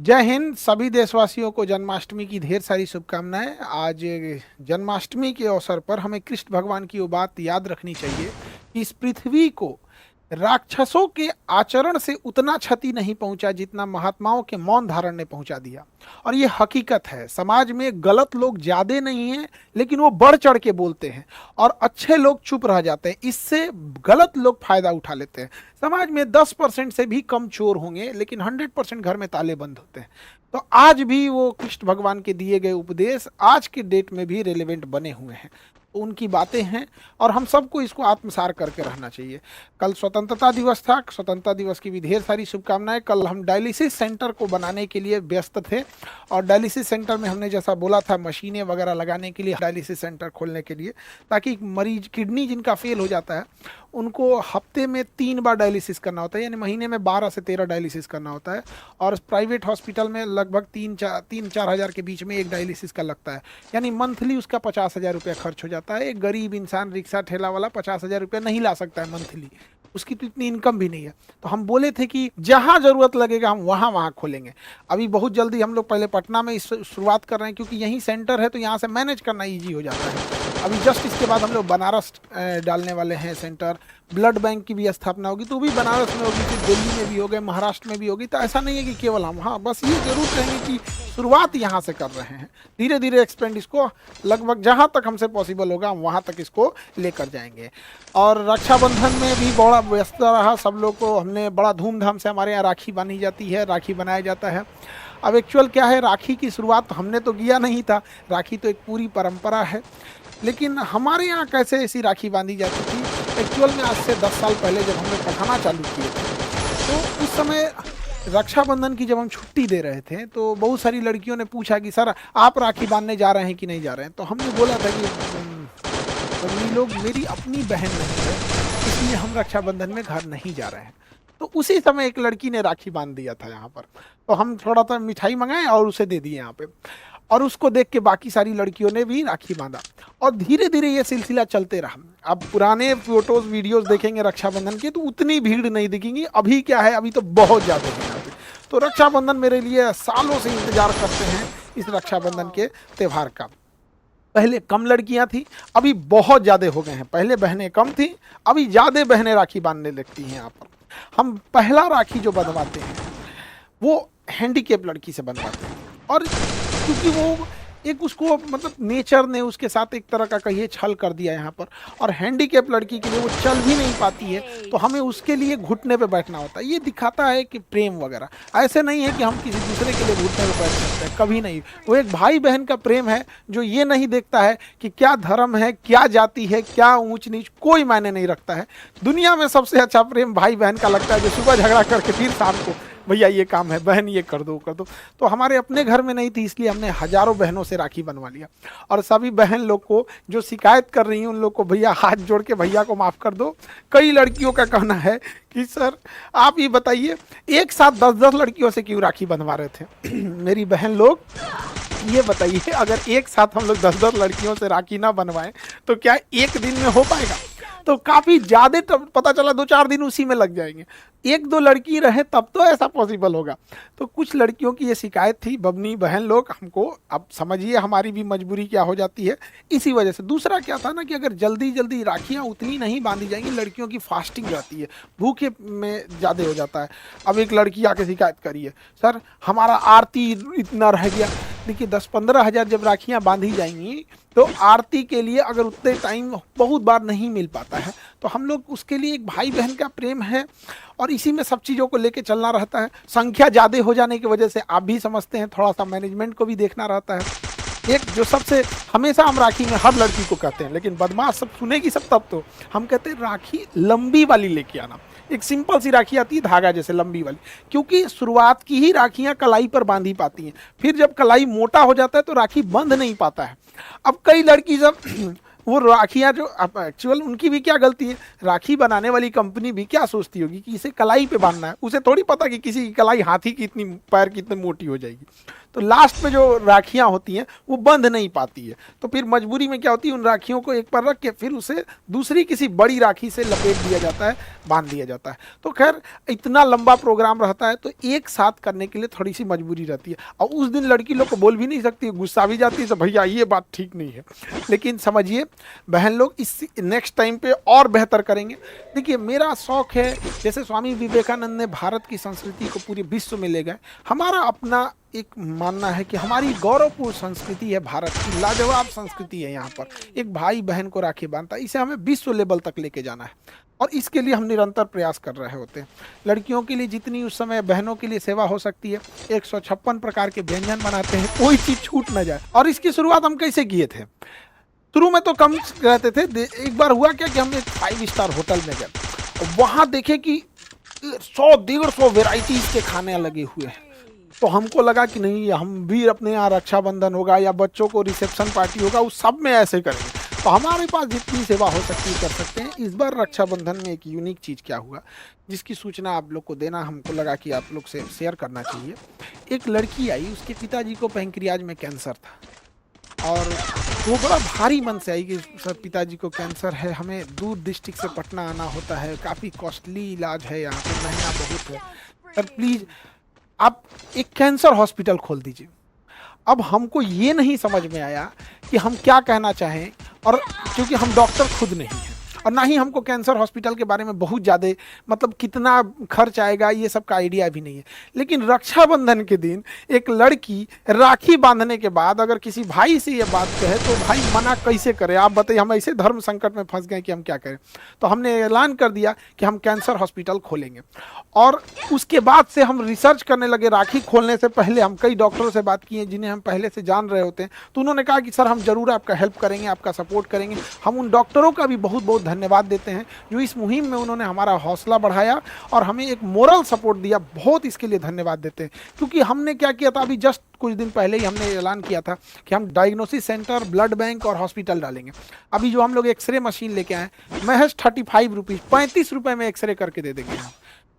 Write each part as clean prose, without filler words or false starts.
जय हिंद। सभी देशवासियों को जन्माष्टमी की ढेर सारी शुभकामनाएं। आज जन्माष्टमी के अवसर पर हमें कृष्ण भगवान की वो बात याद रखनी चाहिए कि इस पृथ्वी को राक्षसों के आचरण से उतना क्षति नहीं पहुंचा जितना महात्माओं के मौन धारण ने पहुंचा दिया। और ये हकीकत है। समाज में गलत लोग ज्यादा नहीं हैं, लेकिन वो बढ़ चढ़ के बोलते हैं और अच्छे लोग चुप रह जाते हैं। इससे गलत लोग फायदा उठा लेते हैं। समाज में 10% से भी कम चोर होंगे, लेकिन 100% घर में ताले बंद होते हैं। तो आज भी वो कृष्ण भगवान के दिए गए उपदेश आज के डेट में भी रेलेवेंट बने हुए हैं। तो उनकी बातें हैं और हम सबको इसको आत्मसार करके रहना चाहिए। कल स्वतंत्रता दिवस था। स्वतंत्रता दिवस की भी ढेर सारी शुभकामनाएं। कल हम डायलिसिस सेंटर को बनाने के लिए व्यस्त थे और डायलिसिस सेंटर में हमने जैसा बोला था मशीनें वगैरह लगाने के लिए, डायलिसिस सेंटर खोलने के लिए, ताकि मरीज किडनी जिनका फेल हो जाता है उनको हफ्ते में 3 बार डायलिसिस करना होता है, यानी महीने में 12 से 13 डायलिसिस करना होता है। और प्राइवेट हॉस्पिटल में लगभग 3-4 हज़ार के बीच में एक डायलिसिस का लगता है, यानी मंथली उसका 50,000 रुपया खर्च हो जाता है। एक गरीब इंसान रिक्शा ठेला वाला 50,000 रुपया नहीं ला सकता है मंथली, उसकी तो इतनी इनकम भी नहीं है। तो हम बोले थे कि जहाँ ज़रूरत लगेगा हम वहाँ वहाँ खोलेंगे। अभी बहुत जल्दी हम लोग पहले पटना में इस शुरुआत कर रहे हैं, क्योंकि यहीं सेंटर है तो यहाँ से मैनेज करना ईजी हो जाता है। अभी जस्ट इसके बाद हम लोग बनारस डालने वाले हैं सेंटर। ब्लड बैंक की भी स्थापना होगी, तो भी बनारस में होगी, फिर दिल्ली में भी होगी, महाराष्ट्र में भी होगी। तो ऐसा नहीं है कि केवल हम, हाँ बस ये जरूर कहेंगे कि शुरुआत यहाँ से कर रहे हैं। धीरे धीरे एक्सपेंड इसको लगभग जहाँ तक हमसे पॉसिबल होगा हम वहाँ तक इसको लेकर जाएंगे। और रक्षाबंधन में भी बड़ा व्यस्त रहा सब लोग को। हमने बड़ा धूमधाम से, हमारे यहाँ राखी बांधी जाती है, राखी बनाया जाता है। अब एक्चुअल क्या है, राखी की शुरुआत हमने तो किया नहीं था। राखी तो एक पूरी परंपरा है, लेकिन हमारे यहाँ कैसे ऐसी राखी बांधी जाती थी एक्चुअल में, आज से 10 साल पहले जब हमने पढ़ाना चालू किए थे, तो उस समय रक्षाबंधन की जब हम छुट्टी दे रहे थे तो बहुत सारी लड़कियों ने पूछा कि सर आप राखी बांधने जा रहे हैं कि नहीं जा रहे हैं। तो हमने बोला था कि सभी लोग मेरी अपनी बहन नहीं है, इसलिए हम रक्षाबंधन में घर नहीं जा रहे हैं। तो उसी समय एक लड़की ने राखी बांध दिया था यहाँ पर, तो हम थोड़ा सा मिठाई मंगाए और उसे दे दिए यहाँ पे। और उसको देख के बाकी सारी लड़कियों ने भी राखी बांधा और धीरे धीरे ये सिलसिला चलते रहा। अब पुराने फोटोज वीडियोस देखेंगे रक्षाबंधन के तो उतनी भीड़ नहीं दिखेंगी। अभी क्या है, अभी तो बहुत ज़्यादा है यहाँ पे। तो रक्षाबंधन मेरे लिए सालों से इंतजार करते हैं इस रक्षाबंधन के त्यौहार का। पहले कम लड़कियां थी, अभी बहुत ज़्यादा हो गए हैं। पहले बहनें कम थी, अभी ज़्यादा बहनें राखी बांधने लगती हैं यहाँ पर। हम पहला राखी जो बंधवाते हैं वो हैंडीकेप लड़की से बनवाते हैं, और क्योंकि वो एक उसको मतलब नेचर ने उसके साथ एक तरह का कहिए छल कर दिया यहाँ पर। और हैंडीकेप लड़की के लिए वो चल भी नहीं पाती है, तो हमें उसके लिए घुटने पे बैठना होता है। ये दिखाता है कि प्रेम वगैरह, ऐसे नहीं है कि हम किसी दूसरे के लिए घुटने पे बैठ सकते हैं, कभी नहीं। वो एक भाई बहन का प्रेम है जो ये नहीं देखता है कि क्या धर्म है, क्या जाति है, क्या ऊंच नीच, कोई मायने नहीं रखता है। दुनिया में सबसे अच्छा प्रेम भाई बहन का लगता है, जो सुबह झगड़ा करके फिर शाम को भैया ये काम है, बहन ये कर दो कर दो। तो हमारे अपने घर में नहीं थी, इसलिए हमने हजारों बहनों से राखी बनवा लिया। और सभी बहन लोग को जो शिकायत कर रही हैं उन लोग को भैया हाथ जोड़ के भैया को माफ़ कर दो। कई लड़कियों का कहना है कि सर आप ये बताइए एक साथ 10-10 लड़कियों से क्यों राखी बनवा रहे थे। मेरी बहन लोग ये बताइए, अगर एक साथ हम लोग 10-10 लड़कियों से राखी ना बनवाएं तो क्या एक दिन में हो पाएगा? तो काफ़ी ज़्यादा पता चला 2-4 दिन उसी में लग जाएंगे। 1-2 लड़की रहे तब तो ऐसा पॉसिबल होगा। तो कुछ लड़कियों की ये शिकायत थी। बबनी बहन लोग हमको, अब समझिए हमारी भी मजबूरी क्या हो जाती है इसी वजह से। दूसरा क्या था ना कि अगर जल्दी जल्दी राखियाँ उतनी नहीं बांधी जाएंगी, लड़कियों की फास्टिंग रहती है, भूखे में ज़्यादा हो जाता है। अब एक लड़की आके शिकायत करी है, सर हमारा आरती इतना रह गया। देखिए 10-15 हज़ार जब राखियाँ बांधी जाएंगी तो आरती के लिए अगर उतने टाइम बहुत बार नहीं मिल पाता है, तो हम लोग उसके लिए एक भाई बहन का प्रेम है और इसी में सब चीज़ों को लेके चलना रहता है। संख्या ज़्यादा हो जाने की वजह से आप भी समझते हैं थोड़ा सा मैनेजमेंट को भी देखना रहता है। एक जो सबसे हमेशा हम राखी में हर लड़की को कहते हैं, लेकिन बदमाश सब सुनेगी सब तब तो हम कहते हैं राखी लंबी वाली लेके आना। एक सिंपल सी राखी आती है धागा जैसे लंबी वाली, क्योंकि शुरुआत की ही राखियां कलाई पर बांधी पाती हैं। फिर जब कलाई मोटा हो जाता है तो राखी बंध नहीं पाता है। अब कई लड़की जब वो राखियां जो एक्चुअल उनकी भी क्या गलती है, राखी बनाने वाली कंपनी भी क्या सोचती होगी कि इसे कलाई पे बांधना है, उसे थोड़ी पता कि किसी की कलाई हाथी की इतनी पैर की इतनी मोटी हो जाएगी। तो लास्ट में जो राखियाँ होती हैं वो बंध नहीं पाती है, तो फिर मजबूरी में क्या होती है, उन राखियों को एक पर रख के फिर उसे दूसरी किसी बड़ी राखी से लपेट दिया जाता है, बांध दिया जाता है। तो खैर इतना लंबा प्रोग्राम रहता है, तो एक साथ करने के लिए थोड़ी सी मजबूरी रहती है, और उस दिन लड़की लोग को बोल भी नहीं सकती, गुस्सा भी जाती है, तो भैया ये बात ठीक नहीं है। लेकिन समझिए बहन लोग, इस नेक्स्ट टाइम पे और बेहतर करेंगे। देखिए मेरा शौक है, जैसे स्वामी विवेकानंद ने भारत की संस्कृति को पूरे विश्व में ले गए, हमारा अपना एक मानना है कि हमारी गौरवपूर्ण संस्कृति है, भारत की लाजवाब संस्कृति है। यहाँ पर एक भाई बहन को राखी बांधता है, इसे हमें विश्व लेवल तक लेके जाना है, और इसके लिए हम निरंतर प्रयास कर रहे होते हैं। लड़कियों के लिए जितनी उस समय बहनों के लिए सेवा हो सकती है, 156 प्रकार के व्यंजन बनाते हैं, कोई चीज़ छूट ना जाए। और इसकी शुरुआत हम कैसे किए थे, शुरू में तो कम रहते थे, एक बार हुआ क्या कि हम एक 5 स्टार होटल में गए, वहाँ देखे कि 100-150 वेराइटीज़ के खाने लगे हुए हैं। तो हमको लगा कि नहीं, हम भी अपने यहाँ रक्षाबंधन होगा या बच्चों को रिसेप्शन पार्टी होगा, उस सब में ऐसे करेंगे, तो हमारे पास जितनी सेवा हो सकती है कर सकते हैं। इस बार रक्षाबंधन में एक यूनिक चीज़ क्या हुआ, जिसकी सूचना आप लोग को देना हमको लगा कि आप लोग से शेयर करना चाहिए। एक लड़की आई, उसके पिताजी को पैंक्रियाज में कैंसर था, और वो बड़ा भारी मन से आई कि सर पिताजी को कैंसर है, हमें दूर डिस्ट्रिक्ट से पटना आना होता है, काफ़ी कॉस्टली इलाज है, यहाँ पे महंगा बहुत है, सर प्लीज़ आप एक कैंसर हॉस्पिटल खोल दीजिए। अब हमको ये नहीं समझ में आया कि हम क्या कहना चाहें, और क्योंकि हम डॉक्टर खुद नहीं हैं, और ना ही हमको कैंसर हॉस्पिटल के बारे में बहुत ज़्यादा मतलब कितना खर्च आएगा ये सब का आइडिया भी नहीं है। लेकिन रक्षाबंधन के दिन एक लड़की राखी बांधने के बाद अगर किसी भाई से ये बात कहे तो भाई मना कैसे करे, आप बताइए। हम ऐसे धर्म संकट में फंस गए कि हम क्या करें, तो हमने ऐलान कर दिया कि हम कैंसर हॉस्पिटल खोलेंगे। और उसके बाद से हम रिसर्च करने लगे। राखी खोलने से पहले हम कई डॉक्टरों से बात किए जिन्हें हम पहले से जान रहे होते हैं, तो उन्होंने कहा कि सर हम ज़रूर आपका हेल्प करेंगे, आपका सपोर्ट करेंगे। हम उन डॉक्टरों का भी बहुत बहुत धन्यवाद देते हैं जो इस मुहिम में उन्होंने हमारा हौसला बढ़ाया और हमें एक मोरल सपोर्ट दिया, बहुत इसके लिए धन्यवाद देते हैं। क्योंकि हमने क्या किया था, अभी जस्ट कुछ दिन पहले ही हमने ऐलान किया था कि हम डायग्नोसिस सेंटर, ब्लड बैंक और हॉस्पिटल डालेंगे। अभी जो हम लोग एक्सरे मशीन लेके आए, महज 35 रुपीज़, 35 रुपये में एक्सरे करके दे देंगे हम।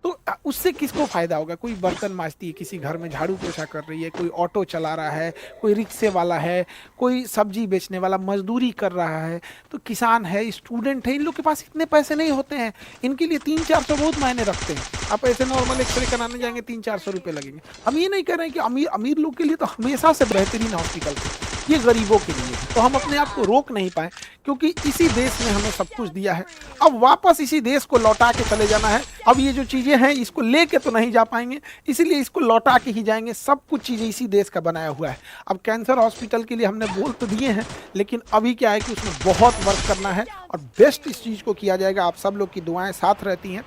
तो उससे किसको फ़ायदा होगा? कोई बर्तन मांजती है, किसी घर में झाड़ू पोछा कर रही है, कोई ऑटो चला रहा है, कोई रिक्शे वाला है, कोई सब्जी बेचने वाला मजदूरी कर रहा है, तो किसान है, स्टूडेंट है। इन लोग के पास इतने पैसे नहीं होते हैं, इनके लिए 300-400 बहुत मायने रखते हैं। आप ऐसे नॉर्मल एक्सरे कराने जाएंगे 300-400 रुपये लगेंगे। हम ये नहीं कह रहे हैं कि अमीर लोग के लिए तो हमेशा से बेहतरीन हॉस्पिटल है, ये गरीबों के लिए है। तो हम अपने आप को रोक नहीं पाए, क्योंकि इसी देश ने हमें सब कुछ दिया है, अब वापस इसी देश को लौटा के चले जाना है। अब ये जो चीज़ें हैं इसको लेके तो नहीं जा पाएंगे, इसीलिए इसको लौटा के ही जाएंगे। सब कुछ चीज़ें इसी देश का बनाया हुआ है। अब कैंसर हॉस्पिटल के लिए हमने बोल तो दिए हैं, लेकिन अभी क्या है कि उसमें बहुत वर्क करना है और बेस्ट इस चीज़ को किया जाएगा। आप सब लोग की दुआएं साथ रहती हैं।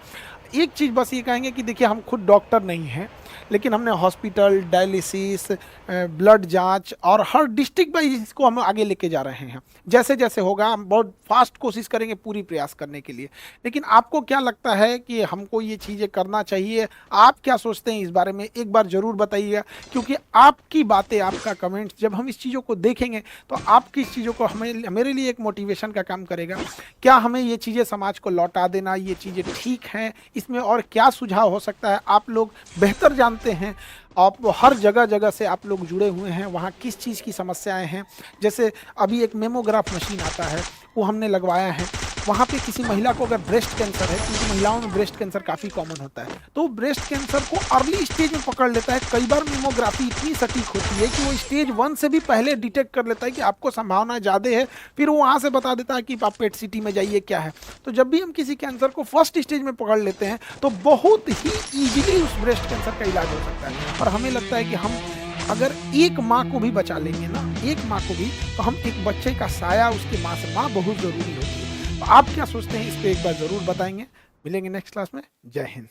एक चीज़ बस ये कहेंगे कि देखिए हम खुद डॉक्टर नहीं हैं, लेकिन हमने हॉस्पिटल, डायलिसिस, ब्लड जांच और हर डिस्ट्रिक्ट वाइज इसको हम आगे लेके जा रहे हैं। जैसे जैसे होगा हम बहुत फास्ट कोशिश करेंगे पूरी प्रयास करने के लिए। लेकिन आपको क्या लगता है कि हमको ये चीज़ें करना चाहिए? आप क्या सोचते हैं इस बारे में, एक बार ज़रूर बताइएगा, क्योंकि आपकी बातें, आपका कमेंट्स जब हम इस चीज़ों को देखेंगे तो आपकी इस चीज़ों को हमें, मेरे लिए एक मोटिवेशन का काम करेगा। क्या हमें ये चीज़ें समाज को लौटा देना, ये चीज़ें ठीक हैं? इसमें और क्या सुझाव हो सकता है? आप लोग बेहतर जानते हैं, आप हर जगह जगह से आप लोग जुड़े हुए हैं, वहाँ किस चीज़ की समस्याएं हैं। जैसे अभी एक मेमोग्राफ मशीन आता है, वो हमने लगवाया है। वहाँ पे किसी महिला को अगर ब्रेस्ट कैंसर है, क्योंकि महिलाओं में ब्रेस्ट कैंसर काफ़ी कॉमन होता है, तो ब्रेस्ट कैंसर को अर्ली स्टेज में पकड़ लेता है। कई बार मेमोग्राफी इतनी सटीक होती है कि वो स्टेज 1 से भी पहले डिटेक्ट कर लेता है कि आपको संभावना ज़्यादा है, फिर वो वहाँ से बता देता है कि आप पेट सिटी में जाइए क्या है। तो जब भी हम किसी कैंसर को फर्स्ट स्टेज में पकड़ लेते हैं तो बहुत ही ईजिली उस ब्रेस्ट कैंसर का इलाज हो सकता है। और हमें लगता है कि हम अगर एक माँ को भी बचा लेंगे ना, एक माँ को भी, तो हम एक बच्चे का साया उसकी माँ से, माँ बहुत ज़रूरी होती है। तो आप क्या सोचते हैं, इस पर एक बार ज़रूर बताएंगे। मिलेंगे नेक्स्ट क्लास में। जय हिंद।